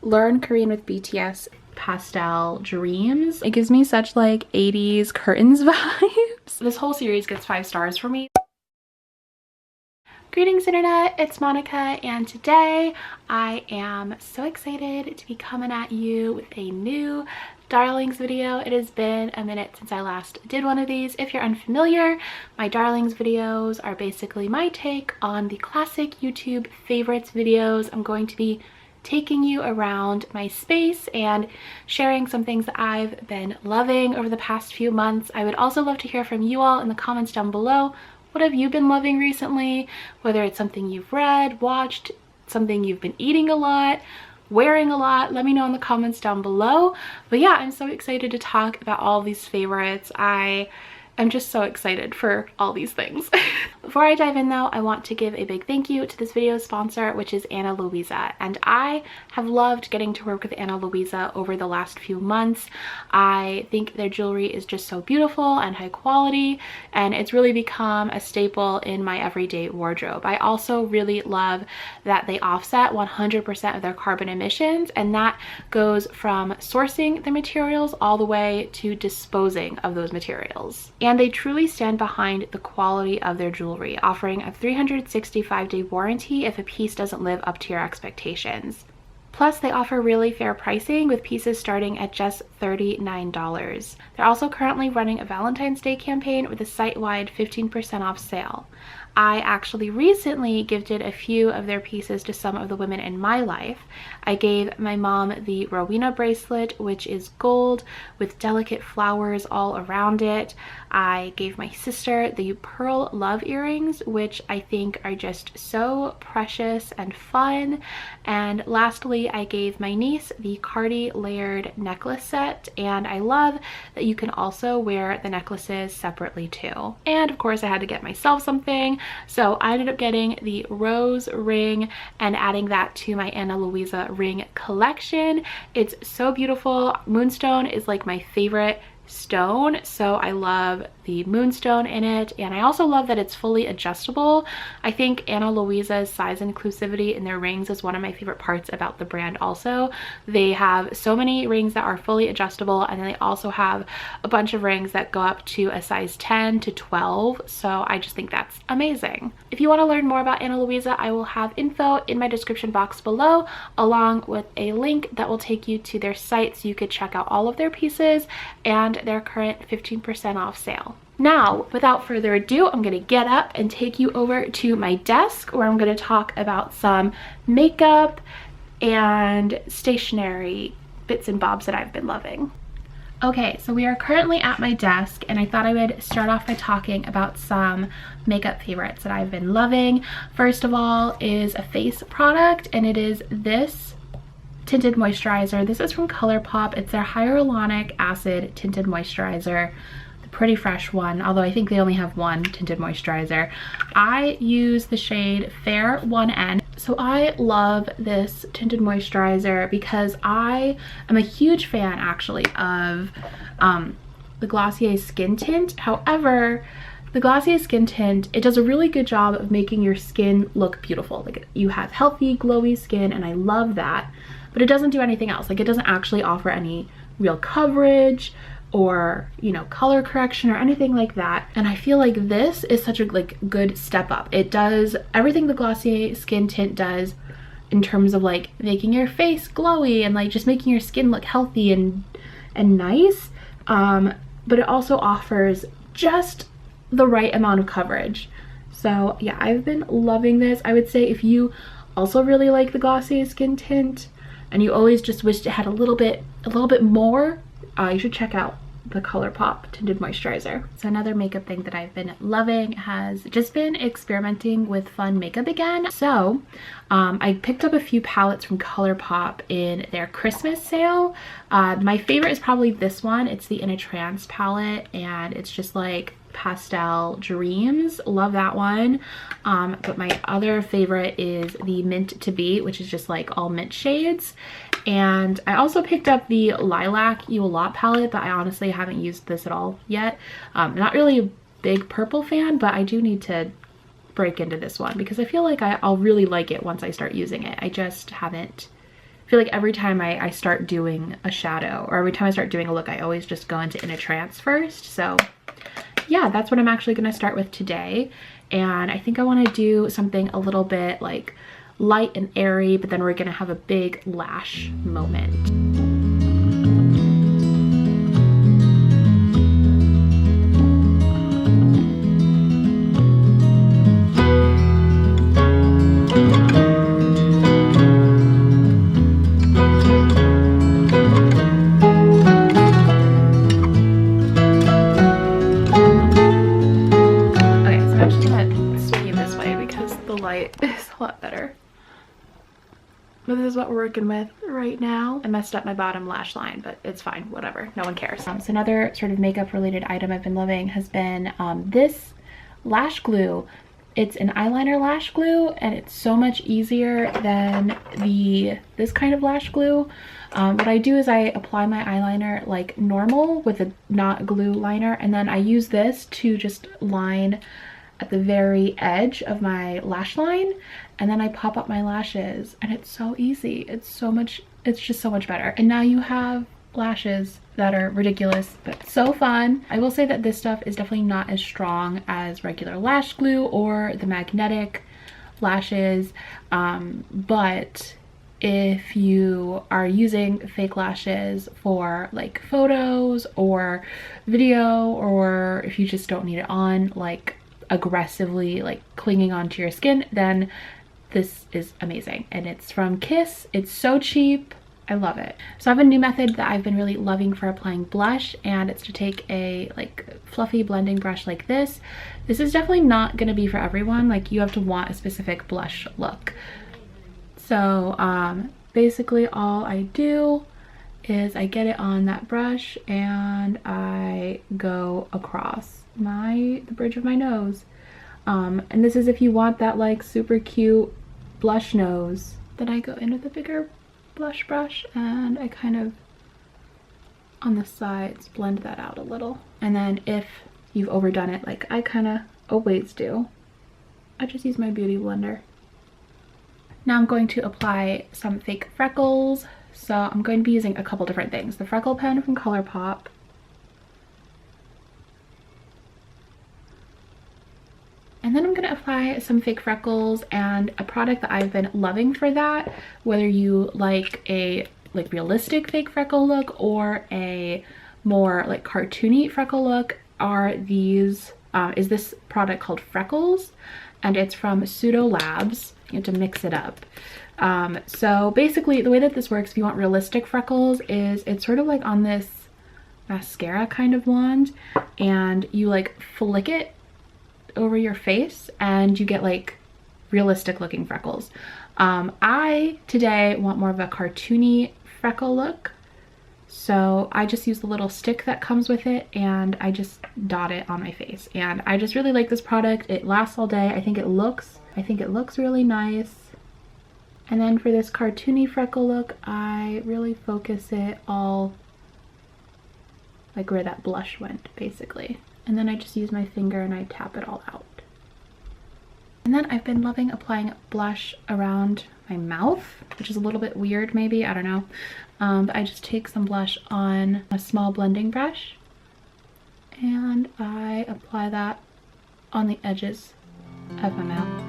Learn Korean with BTS Pastel Dreams. It gives me such like 80s curtains vibes. This whole series gets 5 stars for me. Greetings internet, it's Monica, and today I am so excited to be coming at you with a new Darlings video. It has been a minute since I last did one of these. If you're unfamiliar, my Darlings videos are basically my take on the classic YouTube favorites videos. I'm going to be taking you around my space and sharing some things that I've been loving over the past few months. I would also love to hear from you all in the comments down below. What have you been loving recently? Whether it's something you've read, watched, something you've been eating a lot, wearing a lot, let me know in the comments down below. But yeah, I'm so excited to talk about all these favorites. I'm just so excited for all these things. Before I dive in though, I want to give a big thank you to this video's sponsor, which is Ana Luisa. And I have loved getting to work with Ana Luisa over the last few months. I think their jewelry is just so beautiful and high quality, and it's really become a staple in my everyday wardrobe. I also really love that they offset 100% of their carbon emissions, and that goes from sourcing the materials all the way to disposing of those materials. And they truly stand behind the quality of their jewelry, offering a 365-day warranty if a piece doesn't live up to your expectations. Plus, they offer really fair pricing with pieces starting at just $39. They're also currently running a Valentine's Day campaign with a site-wide 15% off sale. I actually recently gifted a few of their pieces to some of the women in my life. I gave my mom the Rowena bracelet, which is gold with delicate flowers all around it. I gave my sister the pearl love earrings, which I think are just so precious and fun. And lastly, I gave my niece the Cardi layered necklace set, and I love that you can also wear the necklaces separately too. And of course, I had to get myself something. So I ended up getting the rose ring and adding that to my Ana Luisa ring collection. It's so beautiful. Moonstone is like my favorite stone, so I love the moonstone in it, and I also love that it's fully adjustable. I think Ana Luisa's size inclusivity in their rings is one of my favorite parts about the brand. Also, they have so many rings that are fully adjustable, and then they also have a bunch of rings that go up to a size 10 to 12, so I just think that's amazing. If you want to learn more about Ana Luisa, I will have info in my description box below, along with a link that will take you to their site so you could check out all of their pieces and their current 15% off sale. Now, without further ado, I'm going to get up and take you over to my desk where I'm going to talk about some makeup and stationery bits and bobs that I've been loving. Okay, so we are currently at my desk, and I thought I would start off by talking about some makeup favorites that I've been loving. First of all is a face product, and it is this tinted moisturizer. This is from ColourPop. It's their hyaluronic acid tinted moisturizer. Pretty fresh one, although I think they only have one tinted moisturizer. I use the shade Fair 1N. So I love this tinted moisturizer because I am a huge fan actually of the Glossier skin tint. However, the Glossier skin tint, it does a really good job of making your skin look beautiful. Like, you have healthy, glowy skin, and I love that, but it doesn't do anything else. Like, it doesn't actually offer any real coverage or, you know, color correction or anything like that. And I feel like this is such a good step up. It does everything the Glossier skin tint does in terms of like making your face glowy and like just making your skin look healthy and nice, but it also offers just the right amount of coverage. So yeah, I've been loving this. I would say if you also really like the Glossier skin tint and you always just wished it had a little bit more, you should check out the ColourPop tinted moisturizer. So another makeup thing that I've been loving has just been experimenting with fun makeup again. So I picked up a few palettes from ColourPop in their Christmas sale. My favorite is probably this one. It's the In a Trance palette, and it's just like pastel dreams. Love that one. But my other favorite is the Mint to Be, which is just like all mint shades. And I also picked up the Lilac You a Lot palette, but I honestly haven't used this at all yet. Not really a big purple fan, but I do need to break into this one because I feel like I'll really like it once I start using it. I just haven't feel like every time I start doing a shadow, or every time I start doing a look, I always just go into in a trance first. So yeah, that's what I'm actually going to start with today. And I think I want to do something a little bit like light and airy, but then we're going to have a big lash moment. Is a lot better, but this is what we're working with right now. I messed up my bottom lash line, but it's fine, whatever, no one cares. So another sort of makeup related item I've been loving has been this lash glue. It's an eyeliner lash glue, and it's so much easier than this kind of lash glue. What I do is I apply my eyeliner like normal with a not glue liner, and then I use this to just line at the very edge of my lash line, and then I pop up my lashes, and it's so easy. It's just so much better. And now you have lashes that are ridiculous but so fun. I will say that this stuff is definitely not as strong as regular lash glue or the magnetic lashes, but if you are using fake lashes for like photos or video, or if you just don't need it on like aggressively like clinging onto your skin, then this is amazing. And it's from Kiss. It's so cheap. I love it. So I have a new method that I've been really loving for applying blush, and it's to take a like fluffy blending brush like this. This is definitely not going to be for everyone. Like, you have to want a specific blush look. So basically all I do is I get it on that brush and I go across the bridge of my nose, and this is if you want that like super cute blush nose. Then I go in with a bigger blush brush and I kind of on the sides blend that out a little, and then if you've overdone it like I kind of always do, I just use my beauty blender. Now I'm going to apply some fake freckles. So I'm going to be using a couple different things. The freckle pen from ColourPop, and then I'm going to apply some fake freckles and a product that I've been loving for that, whether you like a realistic fake freckle look or a more like cartoony freckle look, are these is this product called Freckles, and it's from Pseudo Labs. You have to mix it up. So basically the way that this works, if you want realistic freckles, is it's sort of like on this mascara kind of wand, and you like flick it over your face and you get like realistic looking freckles. I today want more of a cartoony freckle look, so I just use the little stick that comes with it and I just dot it on my face, and I just really like this product. It lasts all day. I think it looks really nice. And then for this cartoony freckle look, I really focus it all like where that blush went, basically. And then I just use my finger and I tap it all out. And then I've been loving applying blush around my mouth, which is a little bit weird maybe, I don't know. But I just take some blush on a small blending brush and I apply that on the edges of my mouth.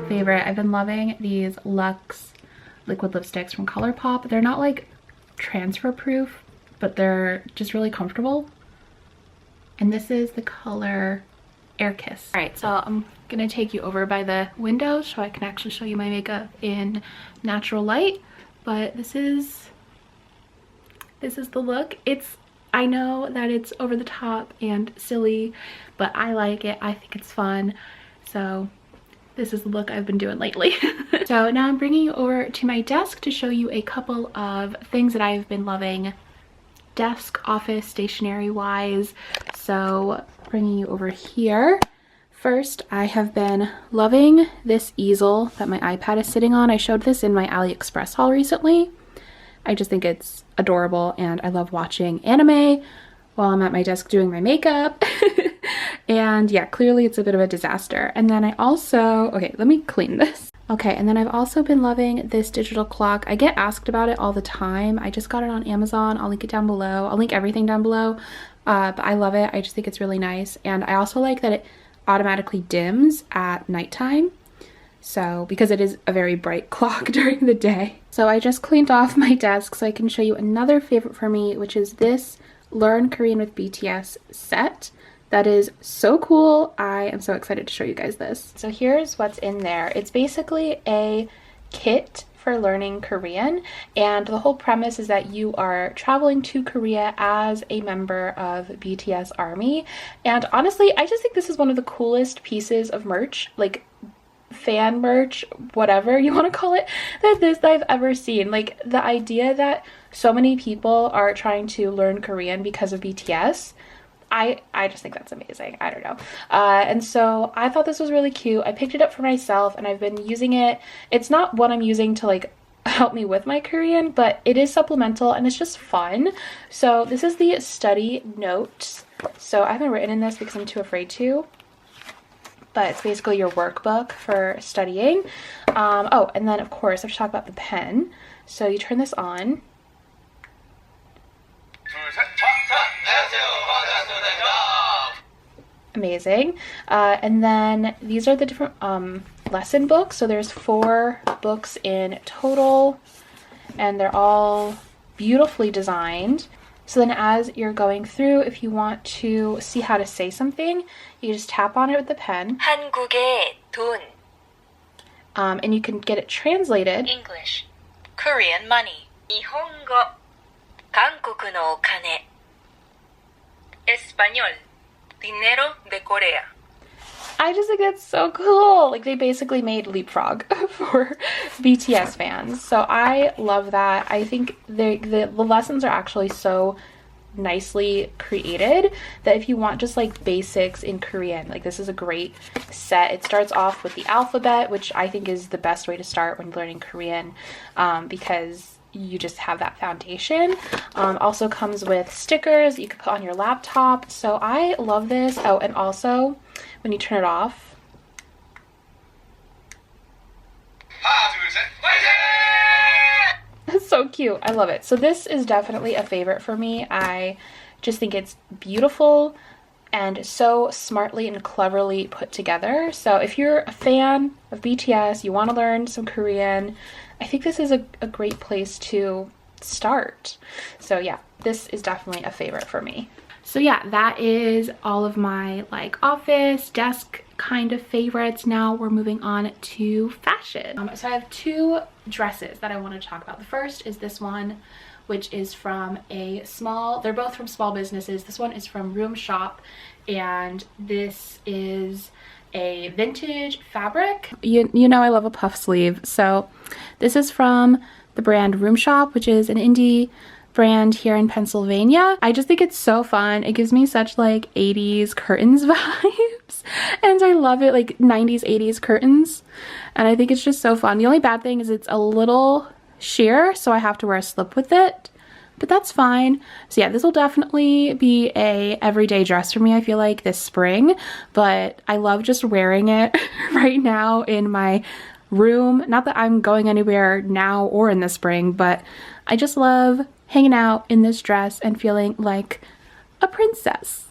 Favorite, I've been loving these Luxe liquid lipsticks from ColourPop. They're not like transfer proof, but they're just really comfortable. And this is the color Air Kiss. All right, so I'm gonna take you over by the window so I can actually show you my makeup in natural light. But this is the look. I know that it's over the top and silly, but I like it. I think it's fun. So this is the look I've been doing lately. So now I'm bringing you over to my desk to show you a couple of things that I've been loving desk, office, stationery wise. So bringing you over here. First, I have been loving this easel that my iPad is sitting on. I showed this in my AliExpress haul recently. I just think it's adorable, and I love watching anime while I'm at my desk doing my makeup. And yeah, clearly it's a bit of a disaster. And then I also, okay, let me clean this. Okay, and then I've also been loving this digital clock. I get asked about it all the time. I just got it on Amazon. I'll link it down below. I'll link everything down below. But I love it. I just think it's really nice. And I also like that it automatically dims at nighttime. So, because it is a very bright clock during the day. So I just cleaned off my desk so I can show you another favorite for me, which is this Learn Korean with BTS set. That is so cool. I am so excited to show you guys this. So here's what's in there. It's basically a kit for learning Korean, and the whole premise is that you are traveling to Korea as a member of BTS ARMY. And honestly, I just think this is one of the coolest pieces of merch, like fan merch, whatever you want to call it, that I've ever seen. Like, the idea that so many people are trying to learn Korean because of BTS, I just think that's amazing. I don't know. And so I thought this was really cute. I picked it up for myself and I've been using it. It's not what I'm using to like help me with my Korean, but it is supplemental and it's just fun. So this is the study notes. So I haven't written in this because I'm too afraid to, but it's basically your workbook for studying. Oh, and then of course I have to talk about the pen. So you turn this on. Amazing. And then these are the different lesson books. So there's 4 books in total, and they're all beautifully designed. So then as you're going through, if you want to see how to say something, you just tap on it with the pen. 한국의 돈. And you can get it translated. English. Korean money. 일본어. 한국의 오카네. español. Dinero de Corea. I just think that's so cool. Like, they basically made Leapfrog for BTS fans. So I love that. I think the lessons are actually so nicely created that if you want just like basics in Korean, like, this is a great set. It starts off with the alphabet, which I think is the best way to start when learning Korean, because you just have that foundation. Also comes with stickers you can put on your laptop. So I love this. Oh, and also when you turn it off, it's so cute. I love it. So this is definitely a favorite for me. I just think it's beautiful and so smartly and cleverly put together. So if you're a fan of BTS, you want to learn some Korean, I think this is a great place to start. So yeah, this is definitely a favorite for me. So yeah, that is all of my like office, desk kind of favorites. Now we're moving on to fashion. So I have 2 dresses that I want to talk about. The first is this one, which is from they're both from small businesses. This one is from Room Shop, and this is a vintage fabric. You know I love a puff sleeve. So this is from the brand Room Shop, which is an indie brand here in Pennsylvania. I just think it's so fun. It gives me such like 80s curtains vibes, and I love it, like 90s 80s curtains, and I think it's just so fun. The only bad thing is it's a little sheer, so I have to wear a slip with it, but that's fine. So yeah, this will definitely be a everyday dress for me, I feel like, this spring, but I love just wearing it right now in my room. Not that I'm going anywhere now or in the spring, but I just love hanging out in this dress and feeling like a princess.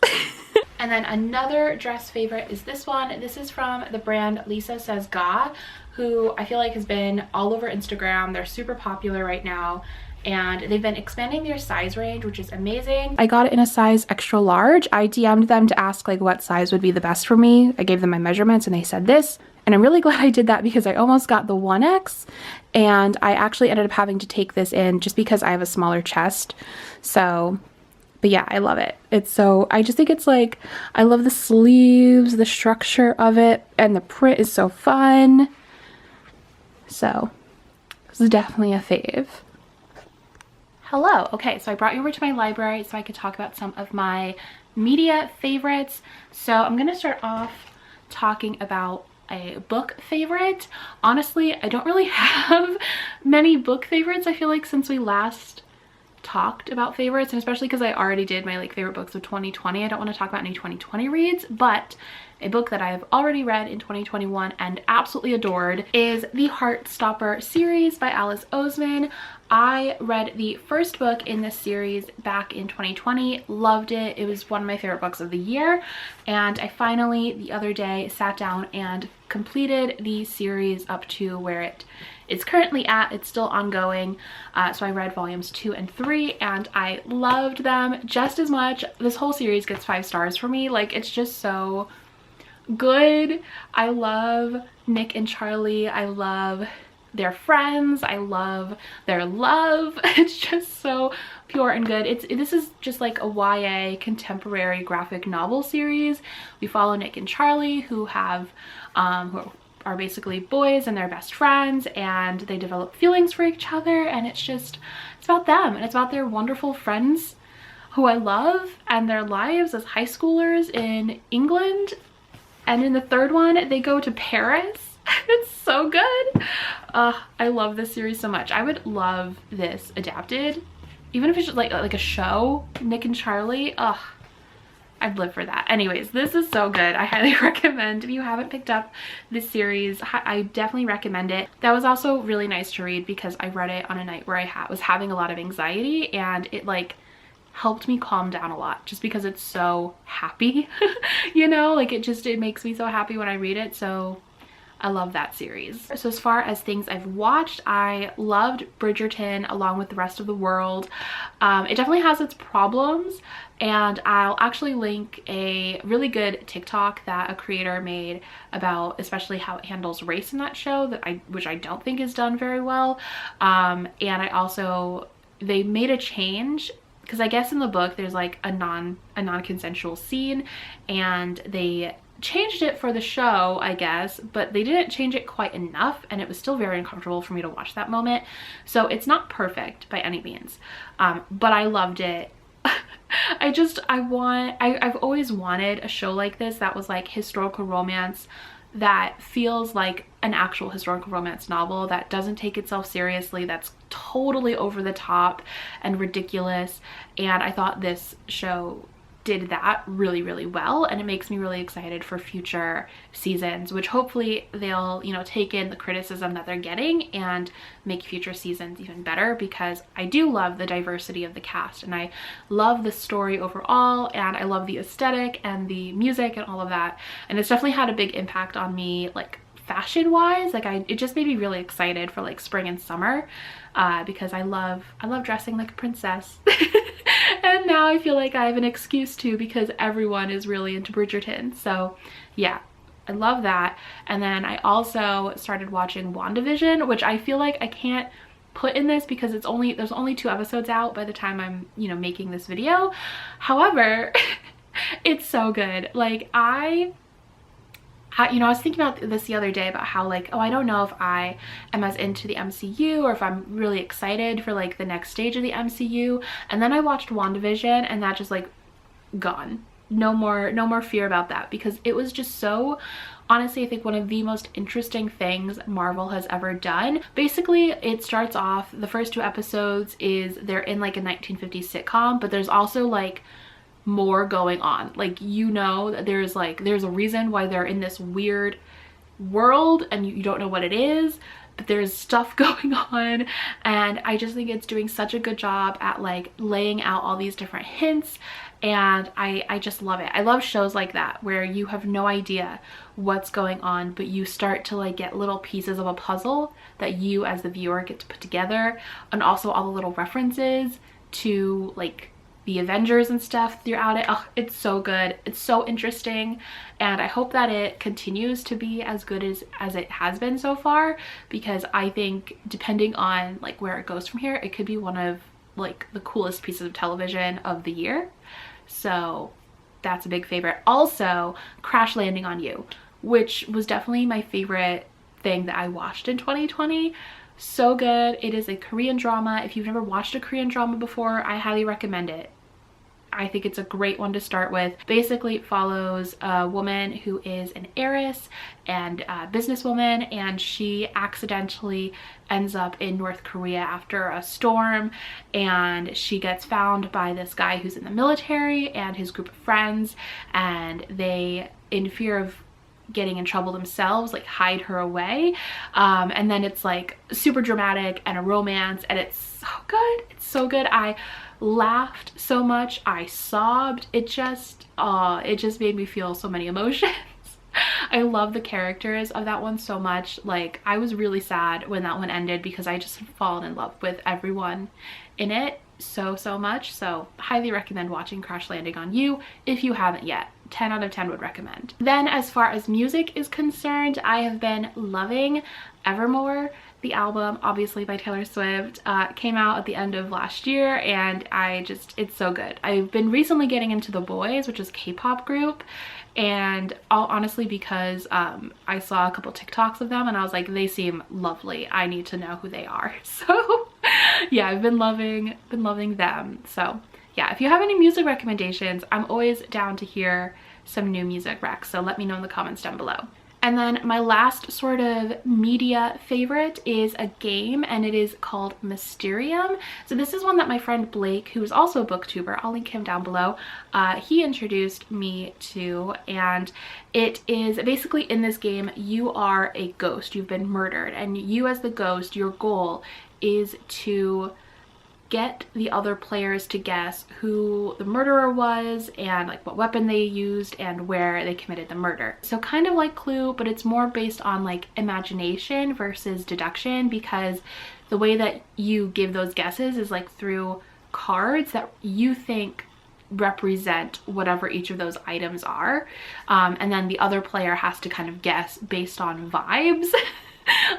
And then another dress favorite is this one. This is from the brand Lisa Says Ga, who I feel like has been all over Instagram. They're super popular right now, and they've been expanding their size range, which is amazing. I got it in a size extra large. I DM'd them to ask like what size would be the best for me. I gave them my measurements and they said this, and I'm really glad I did that because I almost got the 1X, and I actually ended up having to take this in just because I have a smaller chest. So, but yeah, I love it. I just think it's like, I love the sleeves, the structure of it, and the print is so fun. So this is definitely a fave. Hello. Okay, so I brought you over to my library so I could talk about some of my media favorites. So I'm gonna start off talking about a book favorite. Honestly, I don't really have many book favorites, I feel like, since we last talked about favorites, and especially because I already did my like favorite books of 2020. I don't want to talk about any 2020 reads, but a book that I have already read in 2021 and absolutely adored is the Heartstopper series by Alice Oseman. I read the first book in this series back in 2020, loved it. It was one of my favorite books of the year, and I finally the other day sat down and completed the series up to where it is currently at. It's still ongoing, so I read volumes 2 and 3 and I loved them just as much. This whole series gets 5 stars for me. Like, it's just so good. I love Nick and Charlie. I love their friends. I love their love. It's just so pure and good. This is just like a YA contemporary graphic novel series. We follow Nick and Charlie, who have who are basically boys and they're best friends, and they develop feelings for each other, and it's about them, and it's about their wonderful friends who I love and their lives as high schoolers in England. And in the third one, they go to Paris. It's so good. I love this series so much. I would love this adapted, even if it's just like a show. Nick and Charlie. I'd live for that. Anyways, this is so good. I highly recommend. If you haven't picked up this series, I definitely recommend it. That was also really nice to read because I read it on a night where I was having a lot of anxiety, and it like helped me calm down a lot just because it's so happy. You know, like it makes me so happy when I read it. So I love that series. So as far as things I've watched, I loved Bridgerton along with the rest of the world. It definitely has its problems, and I'll actually link a really good TikTok that a creator made about especially how it handles race in that show, which I don't think is done very well. And they made a change, because I guess in the book there's like a non-consensual scene, and they changed it for the show, I guess, but they didn't change it quite enough, and it was still very uncomfortable for me to watch that moment. So it's not perfect by any means, but I loved it. I've always wanted a show like this that was like historical romance, that feels like an actual historical romance novel, that doesn't take itself seriously, that's totally over the top and ridiculous. And I thought this show did that really, really well, and it makes me really excited for future seasons, which hopefully they'll, you know, take in the criticism that they're getting and make future seasons even better, because I do love the diversity of the cast, and I love the story overall, and I love the aesthetic and the music and all of that. And it's definitely had a big impact on me, like fashion wise. Like it just made me really excited for like spring and summer, because I love dressing like a princess. And now I feel like I have an excuse to, because everyone is really into Bridgerton. So yeah, I love that. And then I also started watching WandaVision, which I feel like I can't put in this because there's only 2 episodes out by the time I'm, you know, making this video. However, it's so good. Like I was thinking about this the other day about how like, oh, I don't know if I am as into the MCU or if I'm really excited for like the next stage of the MCU. And then I watched WandaVision, and that just like gone. No more fear about that, because it was just so, honestly, I think one of the most interesting things Marvel has ever done. Basically, it starts off, the first 2 episodes is they're in like a 1950s sitcom, but there's also like more going on. Like, you know, there's a reason why they're in this weird world, and you don't know what it is, but there's stuff going on. And I just think it's doing such a good job at like laying out all these different hints, and I just love it. I love shows like that where you have no idea what's going on, but you start to like get little pieces of a puzzle that you as the viewer get to put together, and also all the little references to like the Avengers and stuff throughout it. Oh, it's so good. It's so interesting, and I hope that it continues to be as good as it has been so far, because I think depending on like where it goes from here, it could be one of like the coolest pieces of television of the year. So that's a big favorite. Also, Crash Landing on You, which was definitely my favorite thing that I watched in 2020. So good. It is a Korean drama. If you've never watched a Korean drama before, I highly recommend it. I think it's a great one to start with. Basically, it follows a woman who is an heiress and a businesswoman, and she accidentally ends up in North Korea after a storm, and she gets found by this guy who's in the military and his group of friends, and they, in fear of getting in trouble themselves, like hide her away. And then it's like super dramatic and a romance, and it's so good. It's so good. I laughed so much, I sobbed. It just made me feel so many emotions. I love the characters of that one so much. Like, I was really sad when that one ended because I just had fallen in love with everyone in it so much. So highly recommend watching Crash Landing on You if you haven't yet. 10 out of 10 would recommend. Then as far as music is concerned, I have been loving Evermore. The album, obviously by Taylor Swift, came out at the end of last year, and it's so good. I've been recently getting into The Boys, which is a K-pop group, and honestly because I saw a couple TikToks of them and I was like, they seem lovely. I need to know who they are. So yeah, I've been loving them. So yeah, if you have any music recommendations, I'm always down to hear some new music recs, so let me know in the comments down below. And then my last sort of media favorite is a game, and it is called Mysterium. So this is one that my friend Blake, who is also a booktuber, I'll link him down below, he introduced me to, and it is basically, in this game, you are a ghost. You've been murdered, and you as the ghost, your goal is to get the other players to guess who the murderer was and like what weapon they used and where they committed the murder. So kind of like Clue, but it's more based on like imagination versus deduction, because the way that you give those guesses is like through cards that you think represent whatever each of those items are, and then the other player has to kind of guess based on vibes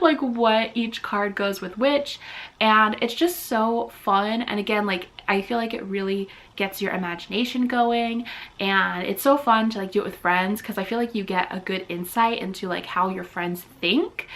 like what each card goes with which, and it's just so fun. And again, like, I feel like it really gets your imagination going, and it's so fun to like do it with friends because I feel like you get a good insight into like how your friends think.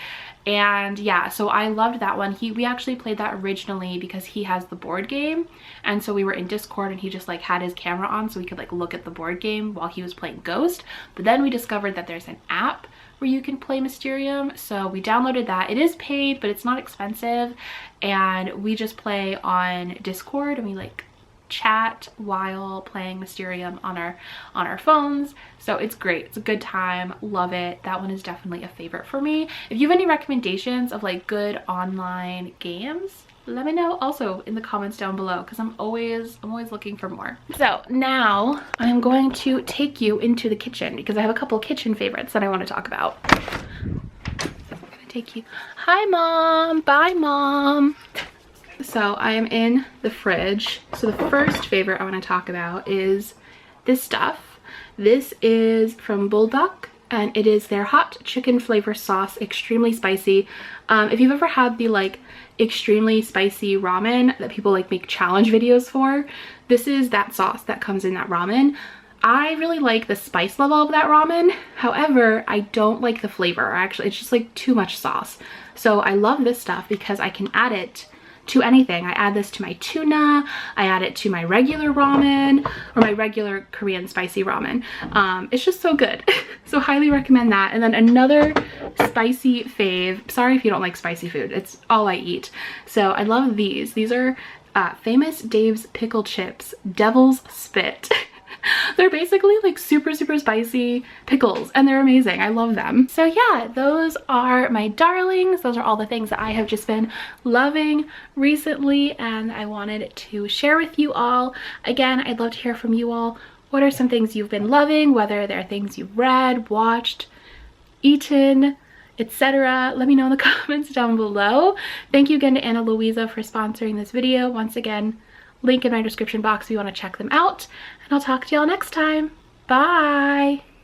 And yeah, so I loved that one. We actually played that originally because he has the board game, and so we were in Discord and he just like had his camera on so we could like look at the board game while he was playing Ghost. But then we discovered that there's an app where you can play Mysterium, so we downloaded that. It is paid, but it's not expensive, and we just play on Discord and we like chat while playing Mysterium on our phones. So it's great. It's a good time. Love it. That one is definitely a favorite for me. If you have any recommendations of like good online games, let me know also in the comments down below, because I'm always looking for more. So now I'm going to take you into the kitchen because I have a couple kitchen favorites that I want to talk about. I'm gonna take you. Hi Mom. Bye Mom. So I am in the fridge. So the first favorite I want to talk about is this stuff. This is from Bulldog, and it is their hot chicken flavor sauce, extremely spicy. If you've ever had the like extremely spicy ramen that people like make challenge videos for, this is that sauce that comes in that ramen. I really like the spice level of that ramen. However, I don't like the flavor. Actually, it's just like too much sauce. So I love this stuff because I can add it to anything. I add this to my tuna, I add it to my regular ramen, or my regular Korean spicy ramen. It's just so good. So highly recommend that. And then another spicy fave, sorry if you don't like spicy food, it's all I eat. So I love these. These are Famous Dave's pickle chips, Devil's Spit. They're basically like super spicy pickles, and they're amazing. I love them. So yeah, those are my darlings. Those are all the things that I have just been loving recently, and I wanted to share with you all. Again, I'd love to hear from you all. What are some things you've been loving, whether they're things you've read, watched, eaten, etc. Let me know in the comments down below. Thank you again to Anna Louisa for sponsoring this video. Once again, link in my description box if you want to check them out, and I'll talk to y'all next time. Bye!